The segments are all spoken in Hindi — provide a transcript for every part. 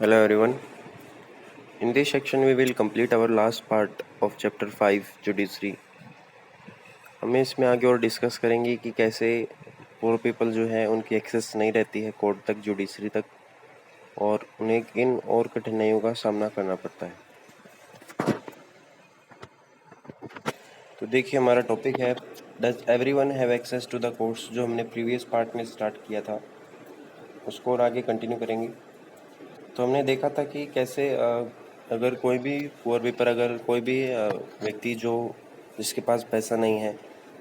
Hello everyone. In this section we will complete our last part of chapter 5 Judiciary. हमें इसमें आगे और डिस्कस करेंगे कि कैसे पुअर पीपल जो है उनकी एक्सेस नहीं रहती है कोर्ट तक, जुडिशरी तक, और उन्हें किन और कठिनाइयों का सामना करना पड़ता है। तो देखिए हमारा टॉपिक है does everyone have access to the courts, जो हमने प्रीवियस पार्ट में स्टार्ट किया था उसको और आगे कंटिन्यू करेंगे। तो हमने देखा था कि कैसे अगर कोई भी पुअर पीपल, अगर कोई भी व्यक्ति जो जिसके पास पैसा नहीं है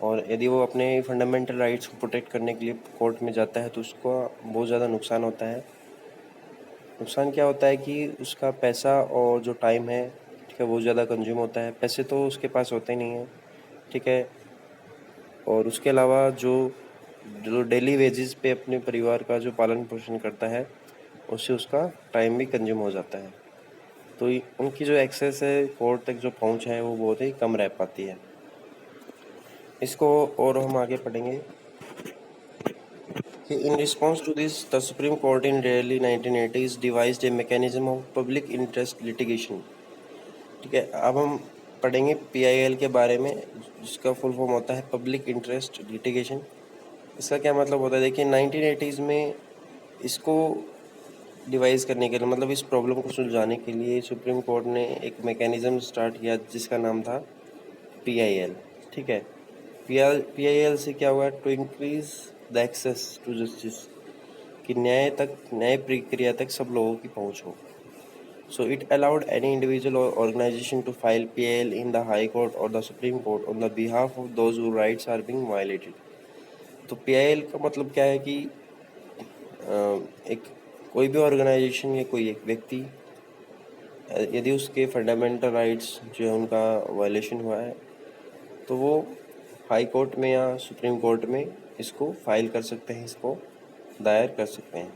और यदि वो अपने फंडामेंटल राइट्स को प्रोटेक्ट करने के लिए कोर्ट में जाता है तो उसको बहुत ज़्यादा नुकसान होता है। नुकसान क्या होता है कि उसका पैसा और जो टाइम है, ठीक है, बहुत ज़्यादा कंज्यूम होता है। पैसे तो उसके पास होते नहीं हैं, ठीक है, और उसके अलावा जो जो डेली वेजेस पे अपने परिवार का जो पालन पोषण करता है उससे उसका टाइम भी कंज्यूम हो जाता है। तो उनकी जो एक्सेस है, कोर्ट तक जो पहुंच है, वो बहुत ही कम रह पाती है। इसको और हम आगे पढ़ेंगे कि in response to this the supreme Court in early 1980s devised a mechanism of public interest litigation. ठीक है, अब हम पढ़ेंगे पीआईएल के बारे में, जिसका फुल फॉर्म होता है पब्लिक इंटरेस्ट लिटिगेशन। इसका क्या मतलब होता है, देखिए 1980s में इसको डिवाइस करने के लिए, मतलब इस प्रॉब्लम को सुलझाने के लिए सुप्रीम कोर्ट ने एक मैकेनिज्म स्टार्ट किया जिसका नाम था पीआईएल। ठीक है, पीआईएल से क्या हुआ, to increase the access to justice, कि न्याय प्रक्रिया तक सब लोगों की पहुंच हो। So it allowed any individual और organisation to file PIL in the high court और the supreme court on the behalf of those who rights are being violated. तो पीआईएल का मतलब क्या है कि एक कोई भी ऑर्गेनाइजेशन या कोई एक व्यक्ति, यदि उसके फंडामेंटल राइट्स जो है उनका वायलेशन हुआ है तो वो हाई कोर्ट में या सुप्रीम कोर्ट में इसको फाइल कर सकते हैं, इसको दायर कर सकते हैं।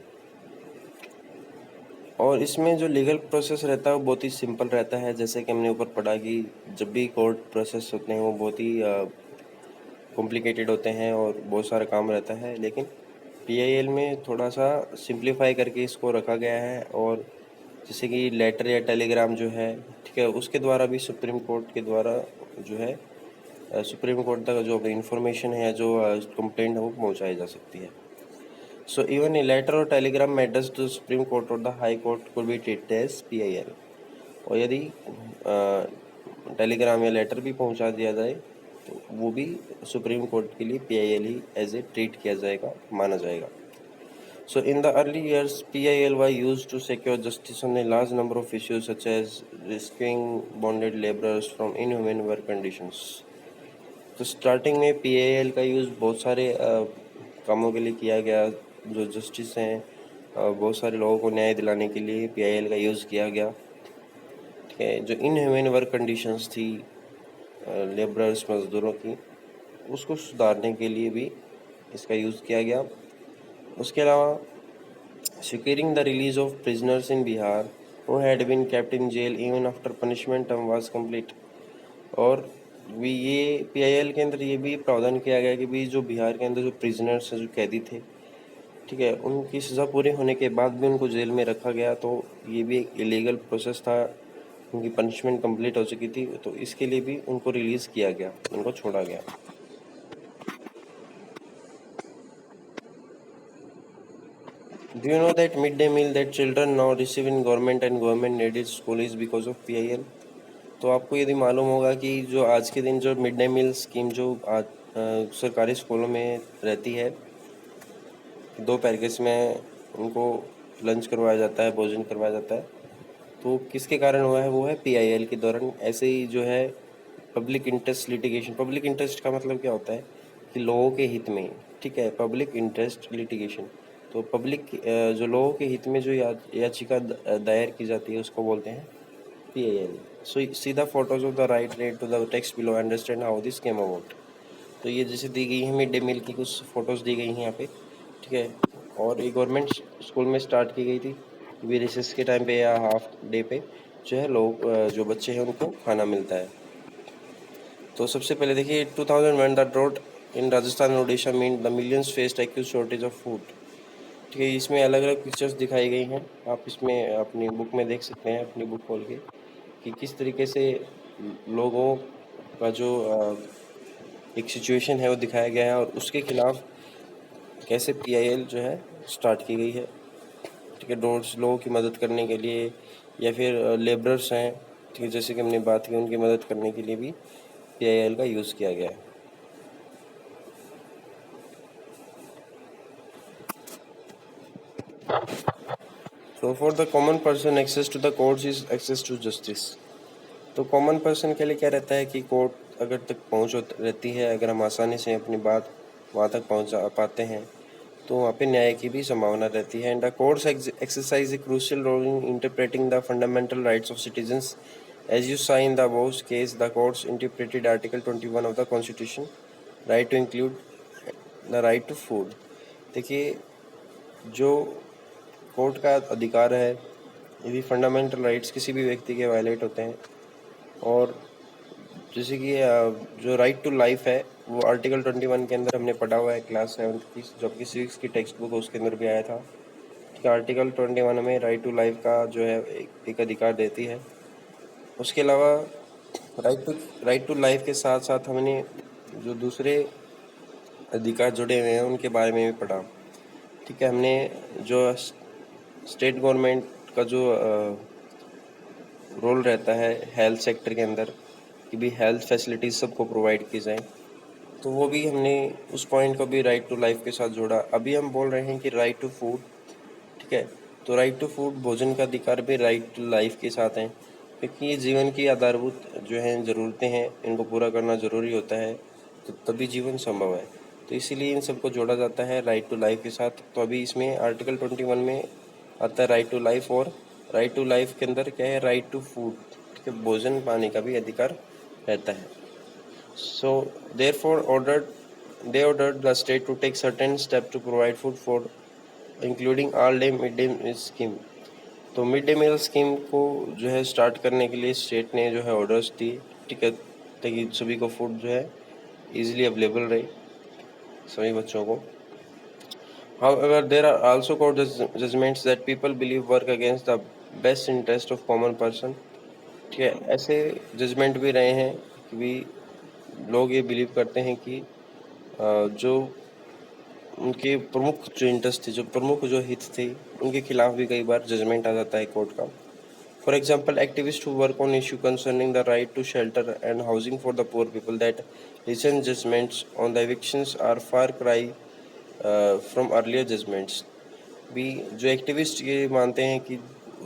और इसमें जो लीगल प्रोसेस रहता है वो बहुत ही सिंपल रहता है। जैसे कि हमने ऊपर पढ़ा कि जब भी कोर्ट प्रोसेस होते हैं वो बहुत ही कॉम्प्लिकेटेड होते हैं और बहुत सारा काम रहता है, लेकिन पीआईएल में थोड़ा सा सिंप्लीफाई करके इसको रखा गया है। और जैसे कि लेटर या टेलीग्राम जो है, ठीक है, उसके द्वारा भी सुप्रीम कोर्ट के द्वारा जो है सुप्रीम कोर्ट तक जो इंफॉर्मेशन है, जो कंप्लेंट है, वो पहुंचाई जा सकती है। सो इवन ए लेटर और telegram address to supreme court और the high court could be treated as PIL. और यदि टेलीग्राम या लेटर भी पहुंचा दिया जाए तो वो भी सुप्रीम कोर्ट के लिए पीआईएल ही एज ए ट्रीट किया जाएगा, माना जाएगा। So in the early years, PIL was used to secure justice on a large number of issues such as rescuing bonded laborers from inhuman work conditions. तो स्टार्टिंग में पीआईएल का यूज़ बहुत सारे कामों के लिए किया गया। जो जस्टिस हैं, बहुत सारे लोगों को न्याय दिलाने के लिए पीआईएल का यूज़ किया गया। ठीक है, जो इनह्यूमन वर्क कंडीशंस थी लेबरर्स, मजदूरों की, उसको सुधारने के लिए भी इसका यूज़ किया गया। उसके अलावा securing the release of prisoners in Bihar who had been kept in jail even after punishment term was complete। और भी ये पीआईएल के अंदर ये भी प्रावधान किया गया कि भी जो बिहार के अंदर जो प्रिजनर्स जो कैदी थे, ठीक है, उनकी सज़ा पूरी होने के बाद भी उनको जेल में रखा गया। तो ये भी एक इलीगल प्रोसेस था, उनकी पनिशमेंट कंप्लीट हो चुकी थी, तो इसके लिए भी उनको रिलीज़ किया गया, उनको छोड़ा गया। Do you know that midday meal that children now receive in government and government aided school is because of PIL? तो आपको यदि मालूम होगा कि जो आज के दिन जो मिड डे मील स्कीम जो आज सरकारी स्कूलों में रहती है, दोपहर के समय उनको लंच करवाया जाता है, भोजन करवाया जाता है, तो किसके कारण हुआ है, वो है पीआईएल के दौरान। ऐसे ही जो है public interest litigation, public interest का मतलब क्या होता है कि लोगों के हित में, ठीक है, पब्लिक इंटरेस्ट लिटिगेशन। तो पब्लिक जो लोगों के हित में जो याचिका दायर की जाती है उसको बोलते हैं PIL. So see the photos of the right rate to the text below, understand how this came about. तो ये जैसे दी गई है, मिड डे मील की कुछ फ़ोटोज़ दी गई हैं यहाँ पे, ठीक है। और ये गवर्नमेंट स्कूल में स्टार्ट की गई थी कि रिसेस के टाइम पे या हाफ डे पे जो है लोग जो बच्चे हैं उनको खाना मिलता है। तो सबसे पहले देखिए 2001 द ड्रॉट इन राजस्थान और Orissa mean the millions faced acute shortage of food. ठीक है, इसमें अलग अलग पिक्चर्स दिखाई गई हैं। आप इसमें अपनी बुक में देख सकते हैं, अपनी बुक खोल के, कि किस तरीके से लोगों का जो एक सिचुएशन है वो दिखाया गया है और उसके खिलाफ कैसे पीआईएल जो है स्टार्ट की गई है। ठीक है, डोर्स लोगों की मदद करने के लिए या फिर लेबरर्स हैं, ठीक है, जैसे कि हमने बात की, उनकी मदद करने के लिए भी पीआईएल का यूज़ किया गया है। So for the common person, access to the courts is access to justice. तो कॉमन पर्सन के लिए क्या रहता है कि कोर्ट अगर तक पहुंच रहती है, अगर हम आसानी से अपनी बात वहां तक पहुंचा पाते हैं तो वहाँ पे न्याय की भी संभावना रहती है। And the courts exercise a crucial role in interpreting the fundamental rights of citizens as you sign the Bose case the courts interpreted article 21 of the constitution right to include the right to food. देखिए, जो कोर्ट का अधिकार है, यदि फंडामेंटल राइट्स किसी भी व्यक्ति के वायलेट होते हैं, और जैसे कि जो राइट टू लाइफ है वो आर्टिकल 21 के अंदर हमने पढ़ा हुआ है क्लास 7 की, जबकि 6 की टेक्स्ट बुक उसके अंदर भी आया था। ठीक है, आर्टिकल 21 में राइट टू लाइफ का जो है एक अधिकार देती है। उसके अलावा राइट टू लाइफ के साथ साथ हमने जो दूसरे अधिकार जुड़े हुए हैं उनके बारे में भी पढ़ा। ठीक है, हमने जो स्टेट गवर्नमेंट का जो रोल रहता है हेल्थ सेक्टर के अंदर कि भी हेल्थ फैसिलिटीज़ सबको प्रोवाइड की जाए, तो वो भी हमने उस पॉइंट को भी राइट टू लाइफ के साथ जोड़ा। अभी हम बोल रहे हैं कि राइट टू फूड, ठीक है, तो राइट टू फूड, भोजन का अधिकार भी राइट टू लाइफ के साथ हैं, क्योंकि ये जीवन की आधारभूत जो हैं ज़रूरतें हैं, इनको पूरा करना ज़रूरी होता है, तो तभी जीवन संभव है। तो इसीलिए इन सबको जोड़ा जाता है राइट टू लाइफ के साथ। तो अभी इसमें आर्टिकल 21 में आता है राइट टू लाइफ, और राइट टू लाइफ के अंदर क्या है, राइट टू फूड, ठीक है, भोजन पाने का भी अधिकार रहता है। So therefore they ordered the state to take certain steps to provide food for including all day mid-day meal scheme। तो मिड डे मील स्कीम को जो है स्टार्ट करने के लिए स्टेट ने जो है ऑर्डर्स दिए, ठीक है, ताकि सभी को फूड जो है इजीली अवेलेबल रहे सभी बच्चों को। However, there are also court judgments that people believe work against the best interest of common person। ठीक है, ऐसे जजमेंट भी रहे हैं कि भी लोग ये बिलीव करते हैं कि जो उनके प्रमुख जो इंटरेस्ट थे, जो प्रमुख जो हित थे, उनके खिलाफ भी कई बार जजमेंट आ जाता है कोर्ट का। For example, activist who work on issue concerning the right to shelter and housing for the poor people that recent judgments on the evictions are far cry from earlier judgments. भी जो एक्टिविस्ट ये मानते हैं कि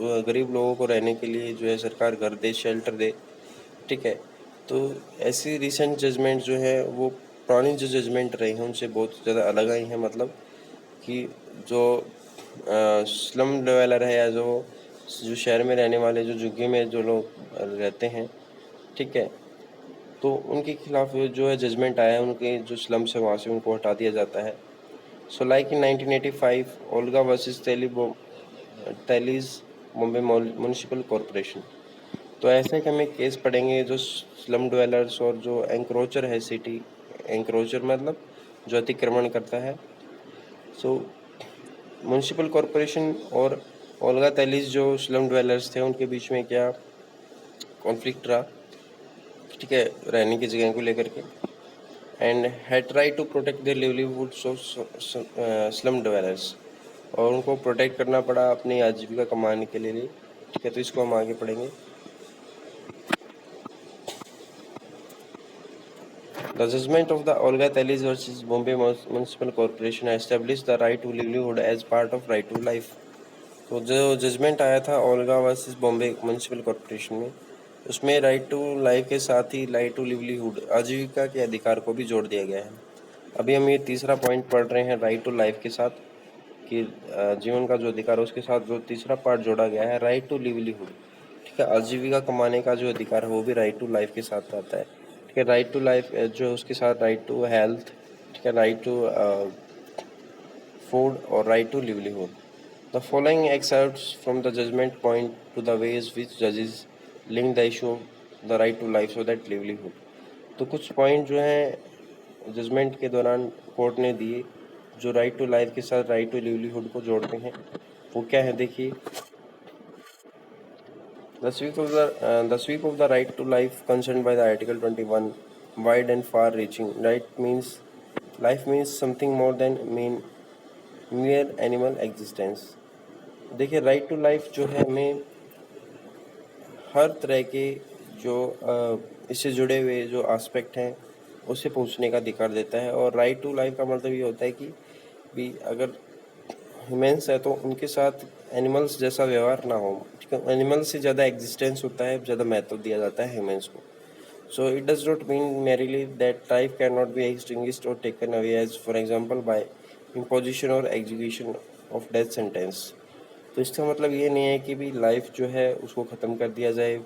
गरीब लोगों को रहने के लिए जो है सरकार घर दे, शेल्टर दे, ठीक है, तो ऐसी रिसेंट जजमेंट जो है वो पुरानी जो जजमेंट रही हैं उनसे बहुत ज़्यादा अलग आई हैं। मतलब कि जो स्लम डेवेलर है या जो जो शहर में रहने वाले, जो झुग्गी में जो लोग रहते हैं, ठीक है, तो उनके खिलाफ जो है जजमेंट आया है, उनके जो स्लम्स है वहाँ से उनको हटा दिया जाता है। So like in 1985 Olga versus Tellis Bombay municipal corporation. तो ऐसे कि हमें केस पढ़ेंगे जो स्लम डवेलर्स और जो एंक्रोचर है, सिटी एंक्रोचर मतलब जो अतिक्रमण करता है। सो म्यूनिसिपल कॉरपोरेशन और ओल्गा तैलीस जो स्लम डवेलर्स थे उनके बीच में क्या कॉन्फ्लिक्ट रहा, ठीक है, रहने की जगह को लेकर के। And had try to protect the livelihoods of slum dwellers, और उनको प्रोटेक्ट करना पड़ा अपनी आजीविका कमाने के लिए, ठीक है, तो इसको हम आगे पढ़ेंगे। The judgment of the Olga Thalis versus Bombay Municipal Corporation established the right to livelihood as part of right to life। तो जो जजमेंट आया था Olga versus Bombay municipal corporation में, उसमें राइट टू लाइफ के साथ ही राइट टू लिवलीहुड, आजीविका के अधिकार को भी जोड़ दिया गया है। अभी हम ये तीसरा पॉइंट पढ़ रहे हैं राइट टू लाइफ के साथ, कि जीवन का जो अधिकार है उसके साथ जो तीसरा पार्ट जोड़ा गया है राइट टू लिवलीहुड, ठीक है, आजीविका कमाने का जो अधिकार है वो भी राइट टू लाइफ के साथ आता है। ठीक है, राइट टू लाइफ जो उसके साथ राइट टू हेल्थ, ठीक है, राइट टू फूड और right to livelihood. The following excerpts from the judgement point to the ways which जजेस link the issue the right to life so that livelihood. तो कुछ पॉइंट जो हैं जजमेंट के दौरान कोर्ट ने दिए जो राइट टू लाइफ के साथ राइट टू लिवलीहुड को जोड़ते हैं वो क्या है, देखिए। The sweep of the right to life concerned by the Article 21, wide and far-reaching. Life means something more than mere animal existence. देखिए, राइट टू लाइफ जो है हमें हर तरह के जो इससे जुड़े हुए जो एस्पेक्ट हैं उससे पूछने का अधिकार देता है। और राइट टू लाइफ का मतलब ये होता है कि भी अगर ह्यूमंस है तो उनके साथ एनिमल्स जैसा व्यवहार ना हो, ठीक है। एनिमल्स से ज़्यादा एग्जिस्टेंस होता है, ज़्यादा महत्व दिया जाता है ह्यूमंस को। So it does not mean merely that life cannot be extinguished or taken away as for example by imposition or execution of death sentence। तो इसका मतलब ये नहीं है कि भी लाइफ जो है उसको ख़त्म कर दिया जाए,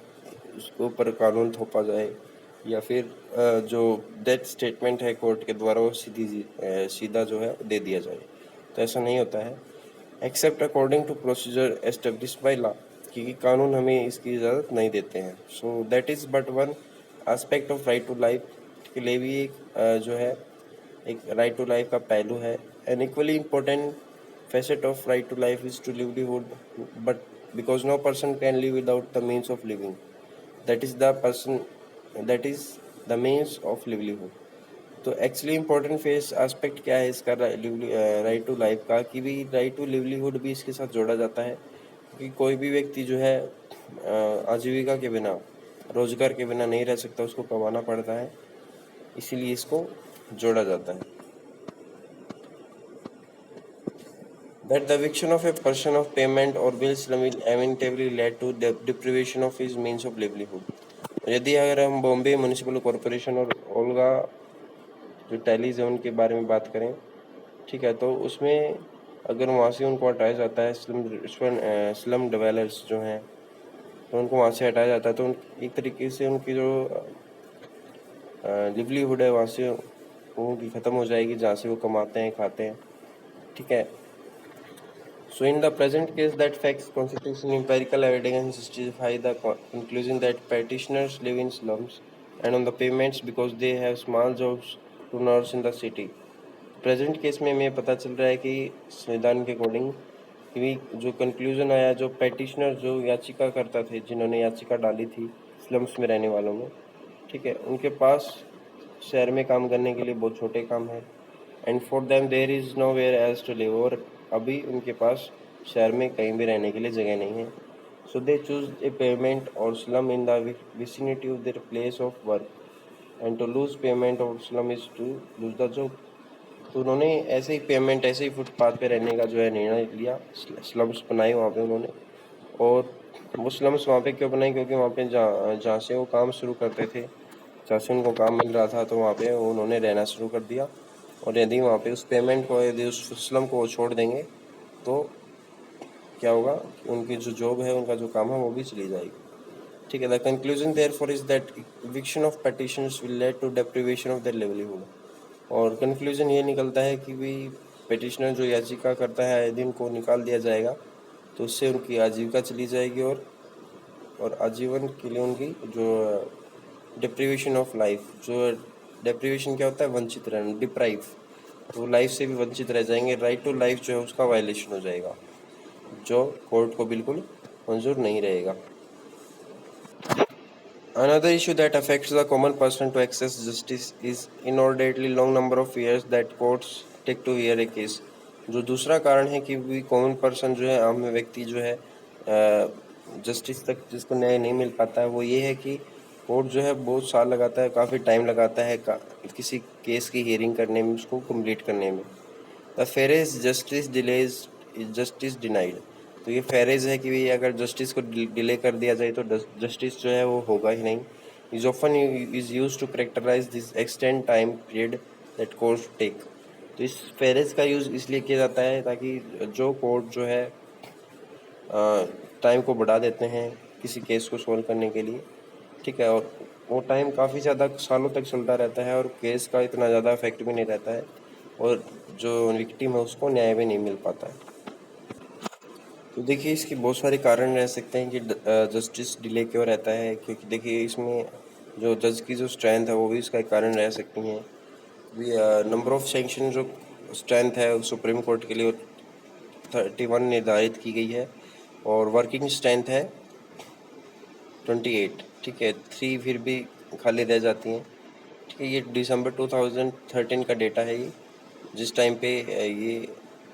उसके ऊपर कानून थोपा जाए, या फिर जो डेथ स्टेटमेंट है कोर्ट के द्वारा वो सीधा जो है दे दिया जाए। तो ऐसा नहीं होता है, except according to procedure established by law, क्योंकि कानून हमें इसकी इजाज़त नहीं देते हैं। So that is but one aspect of right to life के लिए भी एक जो है एक राइट टू लाइफ का पहलू है। N equally important facet of right to life is to livelihood, but because no person can live without the means of living, that is the means of livelihood। तो एक्चुअली इम्पोर्टेंट फेस एस्पेक्ट क्या है इसका राइट टू लाइफ का, कि भी राइट टू लिवलीहुड भी इसके साथ जोड़ा जाता है, क्योंकि कोई भी व्यक्ति जो है आजीविका के बिना, रोजगार के बिना नहीं रह सकता, उसको कमाना पड़ता है, इसीलिए इसको जोड़ा जाता है। That the eviction of a person of payment or bills will inevitably lead to the deprivation of his means of livelihood। यदि अगर हम बॉम्बे म्यूनिसिपल कॉरपोरेशन और ओल्गा जो टैलीज है उनके बारे में बात करें, ठीक है, तो उसमें अगर वहाँ से उनको हटाया जाता है, स्लम डिवेलपर्स जो हैं तो उनको वहाँ से हटाया जाता है, तो एक तरीके से उनकी जो लिवलीहुड है वहाँ से उनकी ख़त्म हो जाएगी, जहाँ से वो कमाते हैं खाते हैं, ठीक है। So in the present case, that facts constitution empirical evidence justify the conclusion that petitioners live in slums and on the payments because they have small jobs to nurse in the city। Present case में हमें पता चल रहा है कि संविधान के अकॉर्डिंग कि जो कंक्लूजन आया, जो पेटिशनर जो याचिका करता थे, जिन्होंने याचिका डाली थी स्लम्स में रहने वालों में, ठीक है, उनके पास शहर में काम करने के लिए बहुत छोटे काम है, and for them there is nowhere else to live, और अभी उनके पास शहर में कहीं भी रहने के लिए जगह नहीं है। So they choose a pavement or slum in the vicinity of their place of work, and to lose pavement or slum is to lose the job. तो उन्होंने ऐसे ही पेमेंट, ऐसे ही फुटपाथ पे रहने का जो है निर्णय लिया, स्लम्स बनाए वहाँ पे उन्होंने। और वो स्लम्स वहाँ पे क्यों बनाए, क्योंकि वहाँ पे जहाँ से वो काम शुरू करते थे, जहाँ से उनको काम मिल रहा था, तो वहाँ पे उन्होंने रहना शुरू कर दिया। और यदि वहाँ पे उस पेमेंट को, यदि उस स्लम को छोड़ देंगे तो क्या होगा, उनकी जो जॉब है, उनका जो काम है, वो भी चली जाएगी, ठीक है। The conclusion therefore is that eviction of petitions will lead to deprivation of their livelihood। और कंक्लूजन ये निकलता है कि भाई पिटिशनर जो याचिका करता है यदि उनको निकाल दिया जाएगा तो उससे उनकी आजीविका चली जाएगी, और आजीवन के लिए उनकी जो डिप्रीवेशन ऑफ लाइफ, जो डिप्रीवेशन क्या होता है, वंचित रहना, डिप्राइव, तो लाइफ से भी वंचित रह जाएंगे। राइट टू लाइफ जो है उसका वायलेशन हो जाएगा, जो कोर्ट को बिल्कुल मंजूर नहीं रहेगा। Another issue that affects the common person to access justice is inordinately long number of years that courts take to hear a case। जो दूसरा कारण है कि भी कॉमन पर्सन जो है, आम व्यक्ति जो है, जस्टिस तक जिसको न्याय नहीं मिल पाता है, वो ये है कि कोर्ट जो है बहुत साल लगाता है, काफ़ी टाइम लगाता है किसी केस की हियरिंग करने में, उसको कंप्लीट करने में। The phrase justice delayed is justice denied. तो ये फेरेज है कि भाई अगर जस्टिस को डिले कर दिया जाए तो जस्टिस जो है वो होगा ही नहीं। Is often is use to characterise this extend time period that court take. तो इस फेरेज का यूज़ इसलिए किया जाता है ताकि जो कोर्ट जो है टाइम को बढ़ा देते हैं किसी केस को सॉल्व करने के लिए, ठीक है, और वो टाइम काफ़ी ज़्यादा सालों तक चलता रहता है और केस का इतना ज़्यादा इफेक्ट भी नहीं रहता है, और जो विक्टिम है उसको न्याय भी नहीं मिल पाता है। तो देखिए, इसके बहुत सारे कारण रह सकते हैं कि जस्टिस डिले क्यों रहता है, क्योंकि देखिए इसमें जो जज की जो स्ट्रेंथ है वो भी इसका एक कारण रह सकती हैं। नंबर ऑफ सेंक्शन जो स्ट्रेंथ है सुप्रीम कोर्ट के लिए 31 निर्धारित की गई है और वर्किंग स्ट्रेंथ है 28। ठीक है, 3 फिर भी खाली रह जाती हैं। ठीक है, ये दिसंबर 2013 का डेटा है, ये जिस टाइम पे ये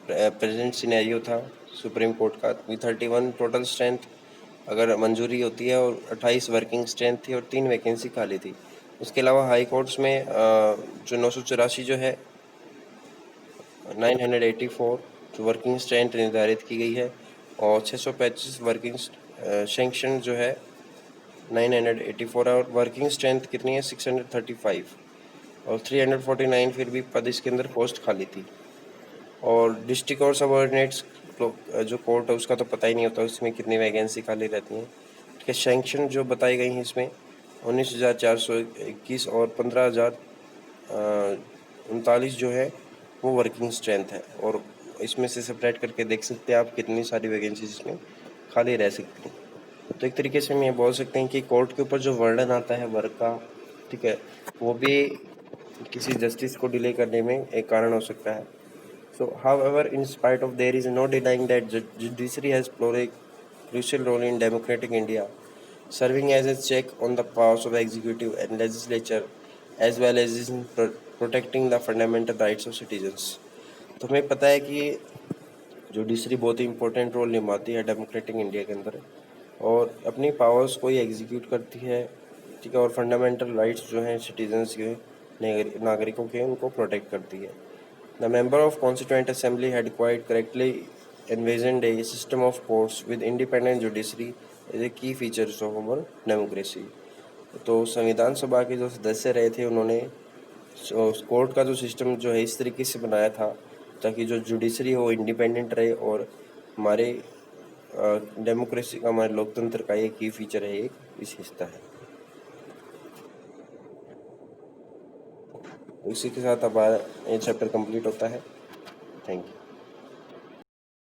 प्रेजेंट सिनेरियो था सुप्रीम कोर्ट का। 31 टोटल स्ट्रेंथ अगर मंजूरी होती है और 28 वर्किंग स्ट्रेंथ थी और 3 वैकेंसी खाली थी। उसके अलावा हाई कोर्ट्स में जो 984 जो है 984 जो वर्किंग स्ट्रेंथ निर्धारित की गई है और 625 वर्किंग सेंक्शन जो है 984 और वर्किंग स्ट्रेंथ कितनी है 635 और 349 फिर भी पद इसके अंदर पोस्ट खाली थी। और डिस्ट्रिक्ट और सबऑर्डिनेट्स जो कोर्ट है उसका तो पता ही नहीं होता उसमें कितनी वैकेंसी खाली रहती हैं। ठीक है, सैंक्शन जो बताई गई हैं इसमें 19,421 और 15,039 जो है वो वर्किंग स्ट्रेंथ है और इसमें से सेपरेट करके देख सकते हैं आप कितनी सारी वैकेंसी इसमें खाली रह सकती हैं। तो एक तरीके से हम ये बोल सकते हैं कि कोर्ट के ऊपर जो वर्डन आता है वर्क का, ठीक है, वो भी किसी जस्टिस को डिले करने में एक कारण हो सकता है। So, however, in spite of there is no denying that judiciary has played a crucial role in democratic India, serving as a check on the powers of executive and legislature, as well as in protecting the fundamental rights of citizens. तो हमें पता है कि जुडिशरी बहुत ही इंपॉर्टेंट रोल निभाती है डेमोक्रेटिक इंडिया के अंदर और अपनी पावर्स को ही एग्जीक्यूट करती है। ठीक है, और फंडामेंटल राइट्स जो हैं सिटीजन्स के नागरिकों के उनको प्रोटेक्ट करती है। The member of Constituent Assembly had quite correctly envisioned a system of courts with independent judiciary as a key features of our democracy. तो संविधान सभा के जो सदस्य रहे थे उन्होंने कोर्ट का जो सिस्टम जो है इस तरीके से बनाया था ताकि जो जुडिशरी हो इंडिपेंडेंट रहे और हमारे डेमोक्रेसी का हमारे लोकतंत्र का एक की फीचर है, एक विशेषता है। तो इसी के साथ हमारा ये चैप्टर कंप्लीट होता है। Thank you.